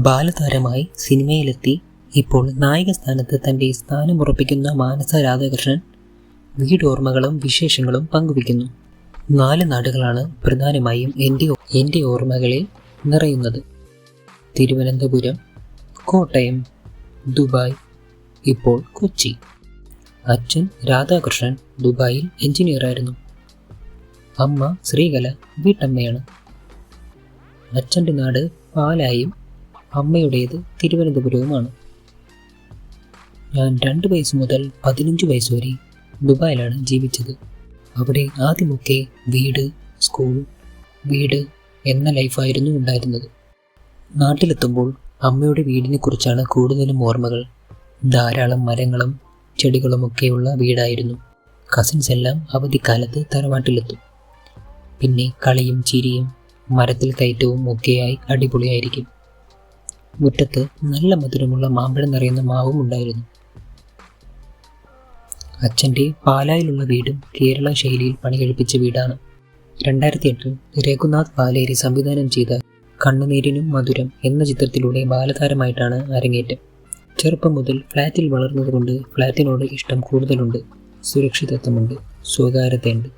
ബാലതാരമായി സിനിമയിലെത്തി ഇപ്പോൾ നായിക സ്ഥാനത്ത് തൻ്റെ സ്ഥാനമുറപ്പിക്കുന്ന മാനസ രാധാകൃഷ്ണൻ വീടോർമ്മകളും വിശേഷങ്ങളും പങ്കുവയ്ക്കുന്നു. 4 നാടുകളാണ് പ്രധാനമായും എൻ്റെ ഓർമ്മകളിൽ നിറയുന്നത്. തിരുവനന്തപുരം, കോട്ടയം, ദുബായ്, ഇപ്പോൾ കൊച്ചി. അച്ഛൻ രാധാകൃഷ്ണൻ ദുബായിൽ എഞ്ചിനീയറായിരുന്നു. അമ്മ ശ്രീകല വീട്ടമ്മയാണ്. അച്ഛൻ്റെ നാട് പാലായും അമ്മയുടേത് തിരുവനന്തപുരവുമാണ്. ഞാൻ 2 വയസ്സ് മുതൽ 15 വയസ്സ് വരെ ദുബായിലാണ് ജീവിച്ചത്. അവിടെ ആദ്യമൊക്കെ വീട്, സ്കൂൾ, വീട് എന്ന ലൈഫായിരുന്നു ഉണ്ടായിരുന്നത്. നാട്ടിലെത്തുമ്പോൾ അമ്മയുടെ വീടിനെ കുറിച്ചാണ് കൂടുതലും ഓർമ്മകൾ. ധാരാളം മരങ്ങളും ചെടികളുമൊക്കെയുള്ള വീടായിരുന്നു. കസിൻസ് എല്ലാം അവധിക്കാലത്ത് തറവാട്ടിലെത്തും. പിന്നെ കളിയും ചിരിയും മരത്തിൽ കയറ്റവും ഒക്കെയായി അടിപൊളിയായിരിക്കും. മുറ്റത്ത് നല്ല മധുരമുള്ള മാമ്പഴം നിറയുന്ന മാവും ഉണ്ടായിരുന്നു. അച്ഛൻ്റെ പാലായിലുള്ള വീടും കേരള ശൈലിയിൽ പണികഴിപ്പിച്ച വീടാണ്. 2008 രഘുനാഥ് പാലേരി സംവിധാനം ചെയ്ത കണ്ണുനീരിനും മധുരം എന്ന ചിത്രത്തിലൂടെ ബാലതാരമായിട്ടാണ് അരങ്ങേറ്റം. ചെറുപ്പം മുതൽ ഫ്ലാറ്റിൽ വളർന്നതുകൊണ്ട് ഫ്ലാറ്റിനോട് ഇഷ്ടം കൂടുതലുണ്ട്. സുരക്ഷിതത്വമുണ്ട്, സ്വകാര്യതയുണ്ട്.